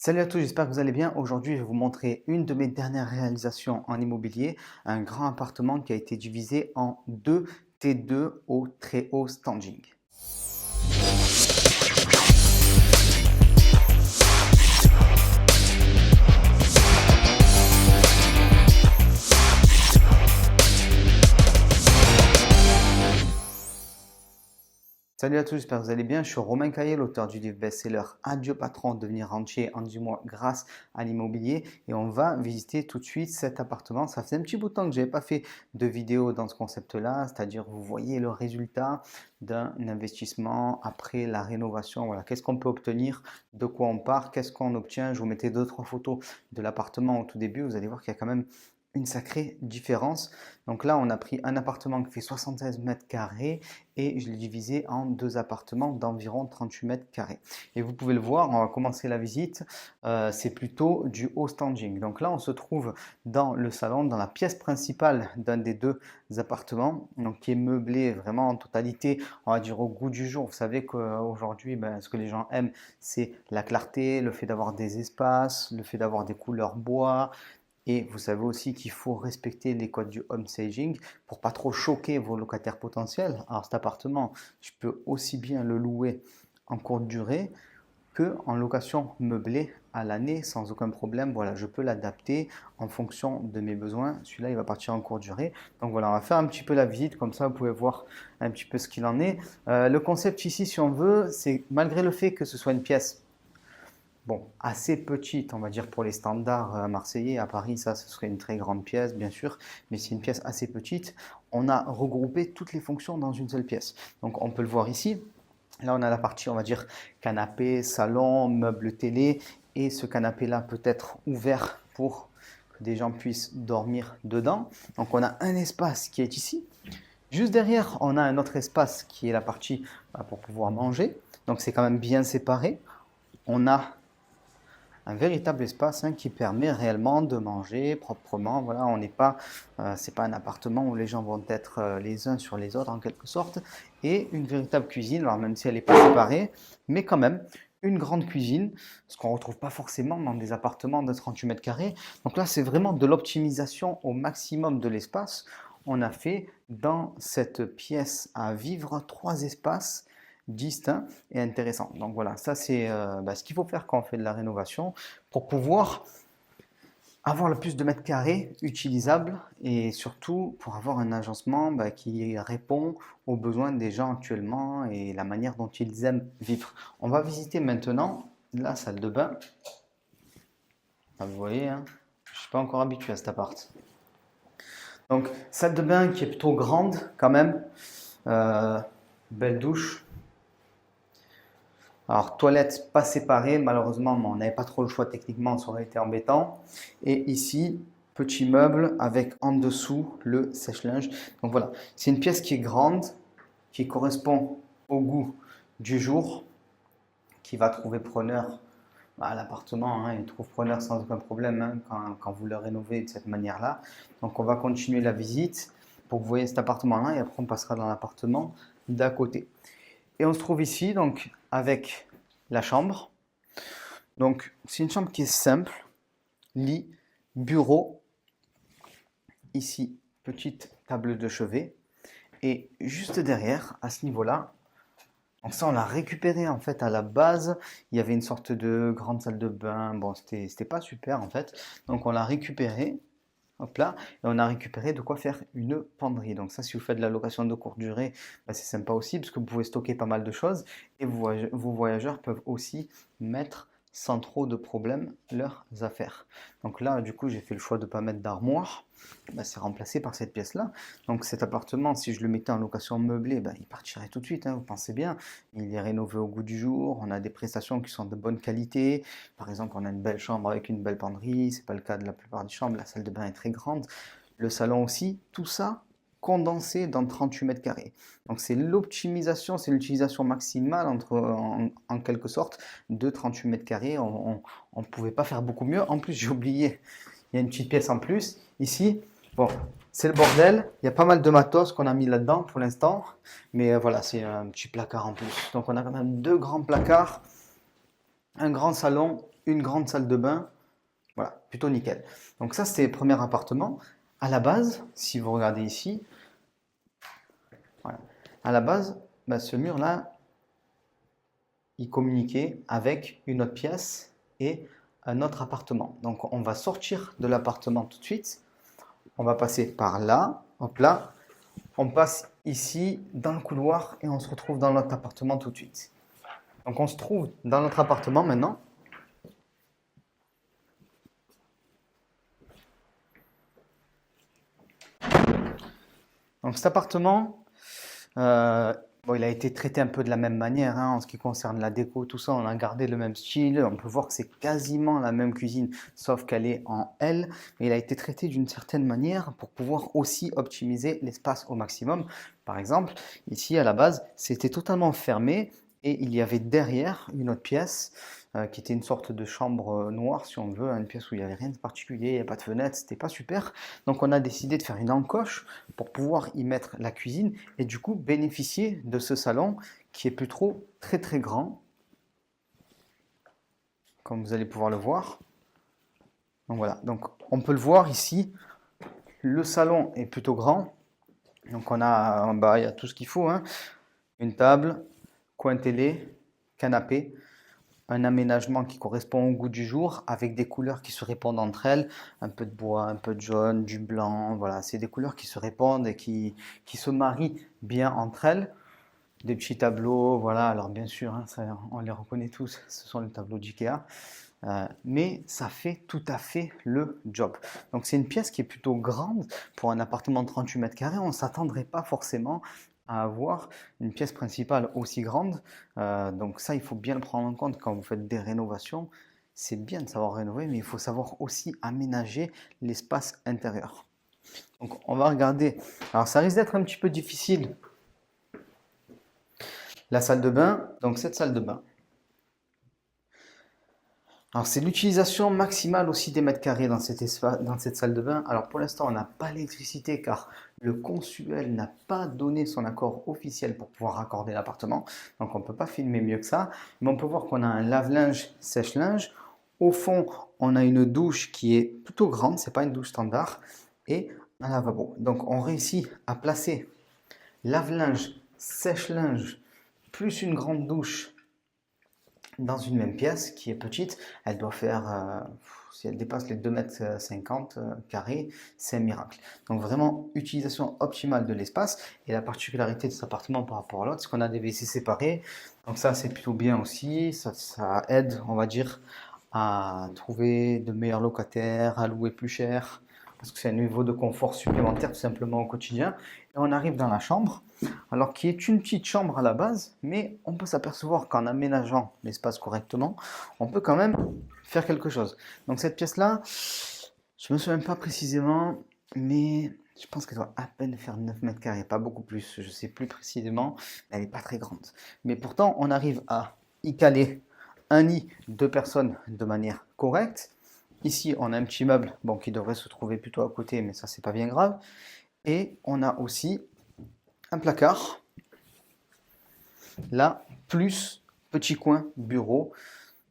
Salut à tous, j'espère que vous allez bien. Aujourd'hui, je vais vous montrer une de mes dernières réalisations en immobilier, un grand appartement qui a été divisé en deux T2 au très haut standing. Salut à tous, j'espère que vous allez bien. Je suis Romain Caillé, l'auteur du livre best-seller Adieu patron, devenir rentier en 10 mois grâce à l'immobilier. Et on va visiter tout de suite cet appartement. Ça fait un petit bout de temps que je n'avais pas fait de vidéo dans ce concept-là, c'est-à-dire vous voyez le résultat d'un investissement après la rénovation. Voilà, qu'est-ce qu'on peut obtenir, de quoi on part, qu'est-ce qu'on obtient. Je vous mettais 2-3 photos de l'appartement au tout début. Vous allez voir qu'il y a quand même une sacrée différence. Donc là, on a pris un appartement qui fait 76 mètres carrés et je l'ai divisé en deux appartements d'environ 38 mètres carrés. Et vous pouvez le voir, on va commencer la visite, c'est plutôt du haut standing. Donc là, on se trouve dans le salon, dans la pièce principale d'un des deux appartements, donc qui est meublé vraiment en totalité, on va dire au goût du jour. Vous savez qu'aujourd'hui, ce que les gens aiment, c'est la clarté, le fait d'avoir des espaces, le fait d'avoir des couleurs bois. Et vous savez aussi qu'il faut respecter les codes du home staging pour pas trop choquer vos locataires potentiels. Alors cet appartement, je peux aussi bien le louer en courte durée que en location meublée à l'année sans aucun problème. Voilà, je peux l'adapter en fonction de mes besoins. Celui-là, il va partir en courte durée. Donc voilà, on va faire un petit peu la visite, comme ça vous pouvez voir un petit peu ce qu'il en est. Le concept ici, si on veut, c'est malgré le fait que ce soit une pièce assez petite, on va dire, pour les standards marseillais. À Paris, ça, ce serait une très grande pièce, bien sûr, mais c'est une pièce assez petite. On a regroupé toutes les fonctions dans une seule pièce. Donc, on peut le voir ici. Là, on a la partie, on va dire, canapé, salon, meuble télé. Et ce canapé-là peut être ouvert pour que des gens puissent dormir dedans. Donc, on a un espace qui est ici. Juste derrière, on a un autre espace qui est la partie pour pouvoir manger. Donc, c'est quand même bien séparé. On a un véritable espace qui permet réellement de manger proprement. Voilà, on n'est pas, c'est pas un appartement où les gens vont être les uns sur les autres en quelque sorte. Et une véritable cuisine, alors même si elle n'est pas séparée, mais quand même une grande cuisine, ce qu'on ne retrouve pas forcément dans des appartements de 38 mètres carrés. Donc là, c'est vraiment de l'optimisation au maximum de l'espace. On a fait dans cette pièce à vivre 3 espaces distincts et intéressants. Donc voilà, ça c'est ce qu'il faut faire quand on fait de la rénovation pour pouvoir avoir le plus de mètres carrés utilisables et surtout pour avoir un agencement qui répond aux besoins des gens actuellement et la manière dont ils aiment vivre. On va visiter maintenant la salle de bain. Ah, vous voyez, je ne suis pas encore habitué à cet appart. Donc, salle de bain qui est plutôt grande quand même. Belle douche. Alors, toilette pas séparée, malheureusement, mais on n'avait pas trop le choix techniquement, ça aurait été embêtant. Et ici, petit meuble avec en dessous le sèche-linge. Donc voilà, c'est une pièce qui est grande, qui correspond au goût du jour, qui va trouver preneur à l'appartement. Il trouve preneur sans aucun problème quand vous le rénovez de cette manière-là. Donc on va continuer la visite pour que vous voyez cet appartement-là et après on passera dans l'appartement d'à côté. Et on se trouve ici donc avec la chambre. Donc c'est une chambre qui est simple, lit, bureau, ici petite table de chevet et juste derrière à ce niveau-là, donc ça on l'a récupéré en fait à la base, il y avait une sorte de grande salle de bain, bon c'était pas super en fait, donc on l'a récupéré. Hop là, et on a récupéré de quoi faire une penderie. Donc ça, si vous faites de la location de courte durée, c'est sympa aussi parce que vous pouvez stocker pas mal de choses et vos voyageurs peuvent aussi mettre sans trop de problèmes leurs affaires. Donc là, du coup, j'ai fait le choix de ne pas mettre d'armoire. C'est remplacé par cette pièce-là. Donc cet appartement, si je le mettais en location meublée, il partirait tout de suite, vous pensez bien. Il est rénové au goût du jour, on a des prestations qui sont de bonne qualité. Par exemple, on a une belle chambre avec une belle penderie, c'est pas le cas de la plupart des chambres, la salle de bain est très grande. Le salon aussi, tout ça condensé dans 38 mètres carrés. Donc c'est l'optimisation, c'est l'utilisation maximale en quelque sorte de 38 mètres carrés. On ne pouvait pas faire beaucoup mieux. En plus, j'ai oublié, il y a une petite pièce en plus. Ici, bon, c'est le bordel. Il y a pas mal de matos qu'on a mis là-dedans pour l'instant. Mais voilà, c'est un petit placard en plus. Donc on a quand même 2 grands placards, un grand salon une grande salle de bain. Voilà, plutôt nickel. Donc ça, c'était le premier appartement. À la base, si vous regardez ici, voilà. À la base, bah, ce mur-là, il communiquait avec une autre pièce et un autre appartement. Donc on va sortir de l'appartement tout de suite. On va passer par là, hop là. On passe ici dans le couloir et on se retrouve dans notre appartement tout de suite. Donc on se trouve dans notre appartement maintenant. Donc cet appartement, bon, il a été traité un peu de la même manière hein, en ce qui concerne la déco, tout ça. On a gardé le même style. On peut voir que c'est quasiment la même cuisine, sauf qu'elle est en L. Mais il a été traité d'une certaine manière pour pouvoir aussi optimiser l'espace au maximum. Par exemple, ici à la base, c'était totalement fermé et il y avait derrière une autre pièce qui était une sorte de chambre noire, si on veut, une pièce où il n'y avait rien de particulier, il n'y a pas de fenêtre, c'était pas super. Donc on a décidé de faire une encoche pour pouvoir y mettre la cuisine et du coup bénéficier de ce salon qui est plutôt très très grand, comme vous allez pouvoir le voir. Donc voilà, donc on peut le voir ici, le salon est plutôt grand. Donc on a en bas, il y a tout ce qu'il faut, hein. Une table, coin télé, canapé, un aménagement qui correspond au goût du jour avec des couleurs qui se répondent entre elles, un peu de bois, un peu de jaune, du blanc, voilà, c'est des couleurs qui se répondent et qui se marient bien entre elles. Des petits tableaux, voilà, alors bien sûr, hein, ça, on les reconnaît tous, ce sont les tableaux d'IKEA, mais ça fait tout à fait le job. Donc c'est une pièce qui est plutôt grande pour un appartement de 38 mètres carrés, on ne s'attendrait pas forcément à avoir une pièce principale aussi grande. Donc ça, il faut bien le prendre en compte quand vous faites des rénovations. C'est bien de savoir rénover, mais il faut savoir aussi aménager l'espace intérieur. Donc on va regarder. Alors ça risque d'être un petit peu difficile. La salle de bain, donc cette salle de bain. Alors c'est l'utilisation maximale aussi des mètres carrés dans dans cette salle de bain. Alors pour l'instant on n'a pas l'électricité car le consuel n'a pas donné son accord officiel pour pouvoir raccorder l'appartement. Donc on ne peut pas filmer mieux que ça. Mais on peut voir qu'on a un lave-linge, sèche-linge. Au fond on a une douche qui est plutôt grande, c'est pas une douche standard. Et un lavabo. Donc on réussit à placer lave-linge, sèche-linge plus une grande douche dans une même pièce qui est petite. Elle doit faire, si elle dépasse les 2,50 m carrés, c'est un miracle. Donc vraiment, utilisation optimale de l'espace. Et la particularité de cet appartement par rapport à l'autre, c'est qu'on a des WC séparés. Donc ça, c'est plutôt bien aussi. Ça aide, on va dire, à trouver de meilleurs locataires, à louer plus cher, parce que c'est un niveau de confort supplémentaire tout simplement au quotidien. Et on arrive dans la chambre, alors qui est une petite chambre à la base, mais on peut s'apercevoir qu'en aménageant l'espace correctement, on peut quand même faire quelque chose. Donc cette pièce-là, je ne me souviens pas précisément, mais je pense qu'elle doit à peine faire 9 mètres carrés, pas beaucoup plus, je ne sais plus précisément, elle n'est pas très grande. Mais pourtant, on arrive à y caler un lit, deux personnes de manière correcte. Ici, on a un petit meuble bon, qui devrait se trouver plutôt à côté, mais ça, c'est pas bien grave. Et on a aussi un placard, là, plus petit coin bureau.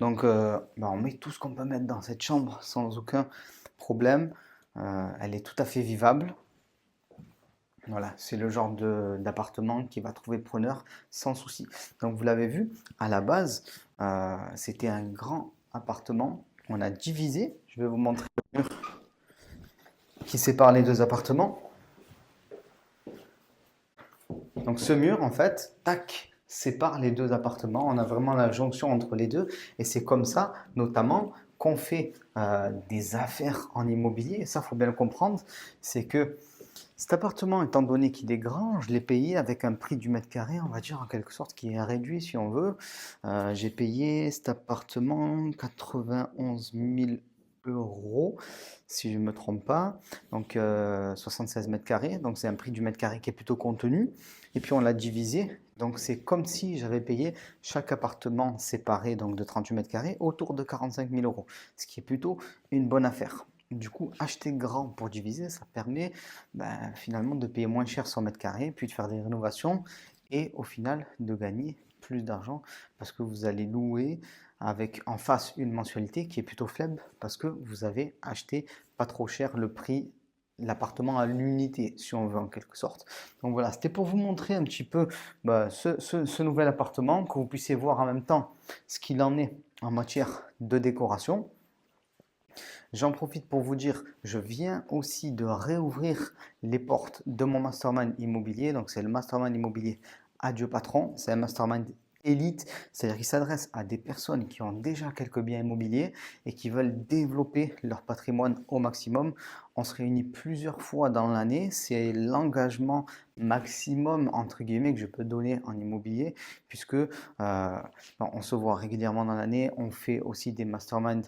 Donc, on met tout ce qu'on peut mettre dans cette chambre sans aucun problème. Elle est tout à fait vivable. Voilà, c'est le genre d'appartement qui va trouver preneur sans souci. Donc, vous l'avez vu, à la base, c'était un grand appartement. On a divisé. Je vais vous montrer le mur qui sépare les deux appartements. Donc ce mur, en fait, tac, sépare les deux appartements. On a vraiment la jonction entre les deux. Et c'est comme ça, notamment, qu'on fait des affaires en immobilier. Et ça, il faut bien le comprendre. C'est que cet appartement, étant donné qu'il est grand, je l'ai payé avec un prix du mètre carré, on va dire en quelque sorte, qui est réduit si on veut. J'ai payé cet appartement 91 000 euros, si je ne me trompe pas. Donc 76 mètres carrés. Donc c'est un prix du mètre carré qui est plutôt contenu. Et puis on l'a divisé. Donc c'est comme si j'avais payé chaque appartement séparé donc de 38 mètres carrés autour de 45 000 euros. Ce qui est plutôt une bonne affaire. Du coup, acheter grand pour diviser, ça permet finalement de payer moins cher son mètre carré, puis de faire des rénovations et au final de gagner plus d'argent parce que vous allez louer avec en face une mensualité qui est plutôt faible parce que vous avez acheté pas trop cher le prix, l'appartement à l'unité, si on veut en quelque sorte. Donc voilà, c'était pour vous montrer un petit peu ce nouvel appartement, que vous puissiez voir en même temps ce qu'il en est en matière de décoration. J'en profite pour vous dire, je viens aussi de réouvrir les portes de mon mastermind immobilier. Donc c'est le mastermind immobilier Adieu Patron. C'est un mastermind élite, c'est-à-dire qu'il s'adresse à des personnes qui ont déjà quelques biens immobiliers et qui veulent développer leur patrimoine au maximum. On se réunit plusieurs fois dans l'année. C'est l'engagement maximum entre guillemets que je peux donner en immobilier puisque on se voit régulièrement dans l'année. On fait aussi des masterminds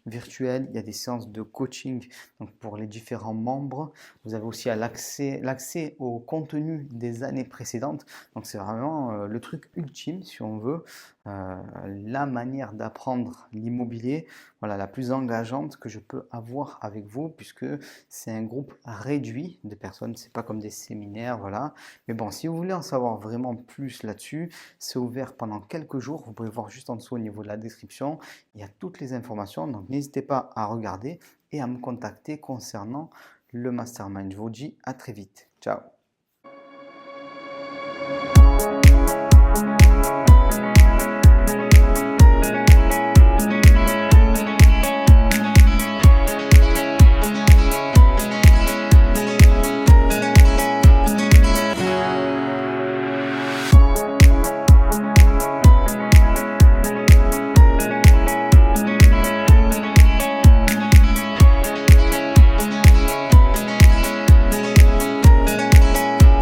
virtuels, il y a des séances de coaching donc pour les différents membres. Vous avez aussi l'accès au contenu des années précédentes. Donc c'est vraiment le truc ultime si on veut, la manière d'apprendre l'immobilier, voilà, la plus engageante que je peux avoir avec vous puisque c'est un groupe réduit de personnes, c'est pas comme des séminaires, voilà. Mais bon, si vous voulez en savoir vraiment plus là-dessus, c'est ouvert pendant quelques jours. Vous pouvez voir juste en dessous au niveau de la description, il y a toutes les informations. Donc n'hésitez pas à regarder et à me contacter concernant le mastermind. Je vous dis à très vite. Ciao.